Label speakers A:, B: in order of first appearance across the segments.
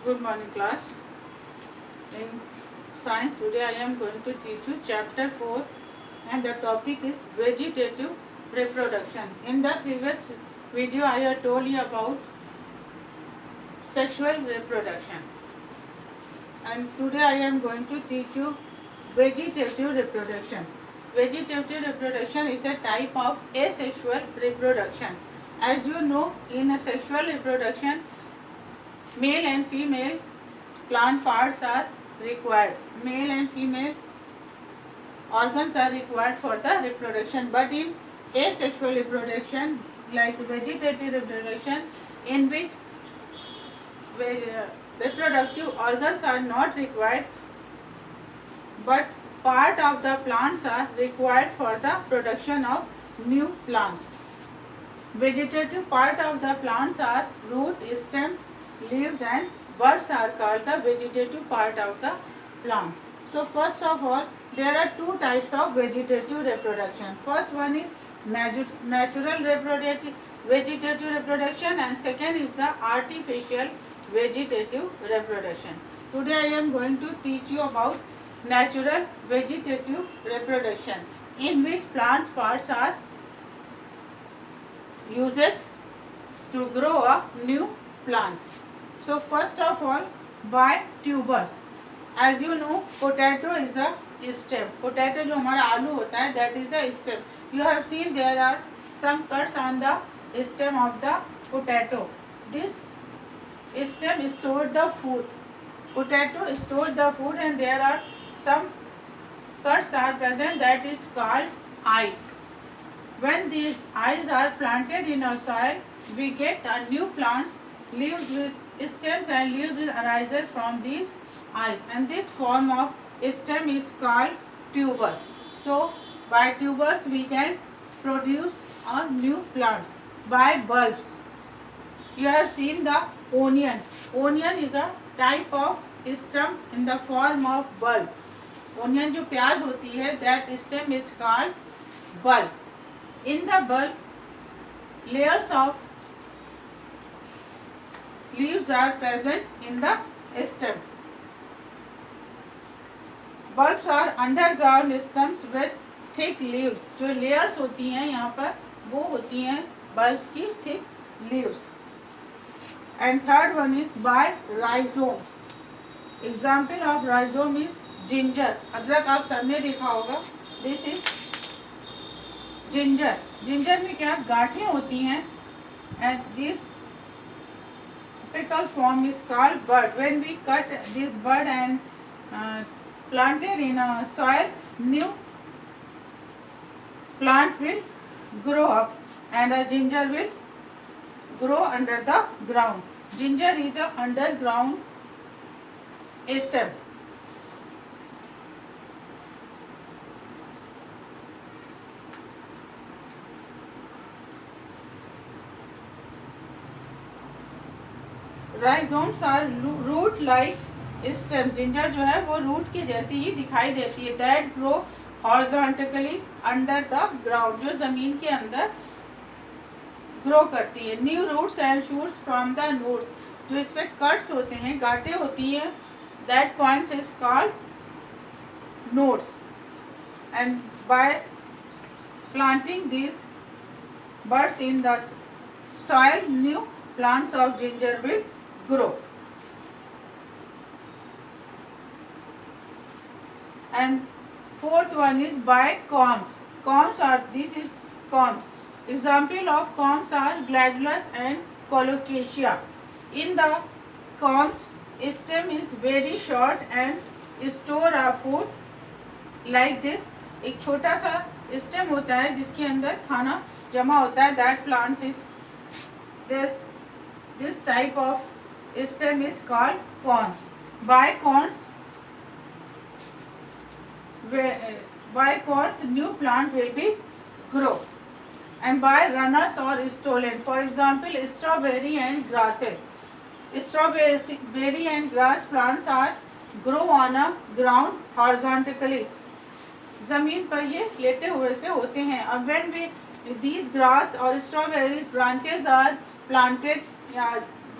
A: Good morning, class. In science today I am going to teach you chapter 4 and the topic is vegetative reproduction. In the previous video I have told you about sexual reproduction and today I am going to teach you vegetative reproduction. Vegetative reproduction is a type of asexual reproduction. As you know, in a sexual reproduction, male and female plant parts are required. Male and female organs are required for the reproduction, but in asexual reproduction like vegetative reproduction, in which reproductive organs are not required but part of the plants are required for the production of new plants. Vegetative part of the plants are root, stem, leaves and buds are called the vegetative part of the plant. So first of all, there are two types of vegetative reproduction. First one is natural vegetative reproduction and second is the artificial vegetative reproduction. Today I am going to teach you about natural vegetative reproduction, in which plant parts are uses to grow a new plant. So first of all, by tubers. As you know, potato is a stem. Potato जो हमारा आलू होता है, that is the stem. You have seen there are some cuts on the stem of the potato. This stem stored the food. Potato stored the food and there are some cuts are present, that is called eye. When these eyes are planted in a soil, we get a new plants, leaves with stems and leaves will arises from these eyes, and this form of stem is called tubers. So by tubers we can produce a new plants. By bulbs, you have seen the onion. Onion is a type of stem in the form of bulb. Onion जो प्याज होती है, that stem is called bulb. In the bulb, layers of leaves are present in the stem. Bulbs are underground stems with thick leaves. जो layers होती हैं यहाँ पर, वो होती हैं bulbs की thick leaves. And third one is by rhizome. Example of rhizome is ginger. अदरक आप सबने देखा होगा. This is ginger. Ginger में क्या गांठें होती हैं, and this apical form is called bud. When we cut this bud and planted in a soil, new plant will grow up and a ginger will grow under the ground. Ginger is a underground stem. Rhizomes are root like stem. Ginger जो है वो root के जैसी ही दिखाई देती है. That grow horizontally under the ground, जो जमीन के अंदर grow करती है. New roots and shoots from the nodes. जो इस पे cuts होते हैं, गांठें होती हैं, that points is called nodes. And by planting these buds in the soil, new plants of ginger will grow. And fourth one is by corms. Corms are, this is corms. Example of corms are gladiolus and colocasia. In the corms, stem is very short and store a food like this. एक छोटा सा stem होता है जिसके अंदर खाना जमा होता है. That plants is this type of stem is called corms. By corms new plant will be grow. And by runners or stolen. For example, strawberry and grasses. Strawberry and grass plants are grow on a ground horizontally. जमीन पर ये लेटे हुए से होते हैं. अब when we these grass or strawberries branches are planted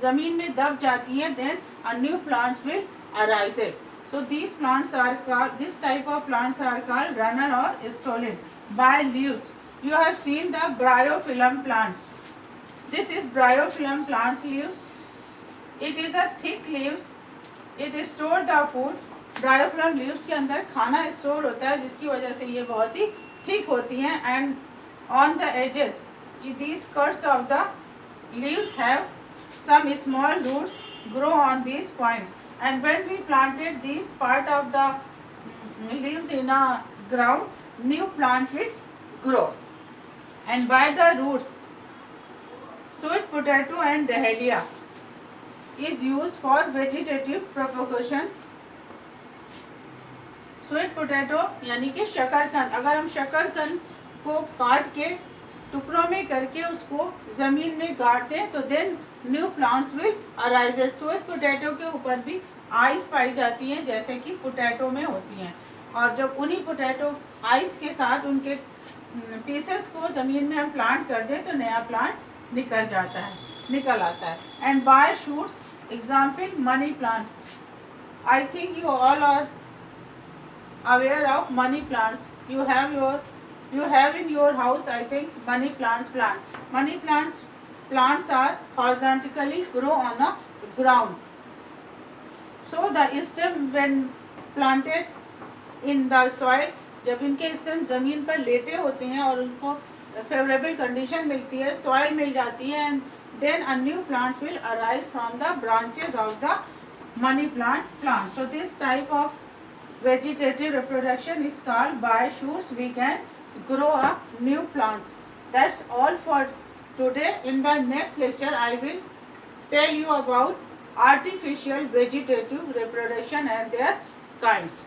A: ज़मीन में दब जाती हैं, then a new plant will arises. So these plants are called, this type of plants are called runner or stolen by leaves. You have seen the bryophyllum plants. This is bryophyllum plants leaves. It is a thick leaves. It store the food. Bryophyllum leaves के अंदर खाना store होता है, जिसकी वजह से ये बहुत ही थिक होती हैं. And on the edges these cuts of the leaves have some small roots grow on these points, and when we planted this part of the leaves in a ground, new plant will grow. And by the roots, sweet potato and dahlia is used for vegetative propagation. Sweet potato यानी कि शकरकंद, अगर हम शकरकंद को काट के टुकड़ों में करके उसको ज़मीन में गाड़ दें तो then new plants will arises. Sweet potato के ऊपर भी आइस पाई जाती हैं जैसे कि पोटैटो में होती हैं, और जब उन्हीं पोटैटो आइस के साथ उनके पीसेस को ज़मीन में हम प्लांट कर दें तो नया प्लांट निकल आता है. And by shoots, example money plant. I think you all are aware of money plants. You have in your house, I think, money plant. Money plants are horizontally grow on a ground. So the stem when planted in the soil, जब इनके stem ज़मीन पर लेटे होते हैं और उनको favourable condition मिलती है, सॉइल मिल जाती है, and then a new plants will arise from the branches of the money plant. So this type of vegetative reproduction is called by shoots. We can grow up new plants. That's all for today. In the next lecture I will tell you about artificial vegetative reproduction and their kinds.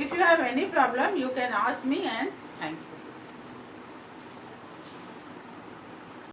A: If you have any problem you can ask me, and thank you.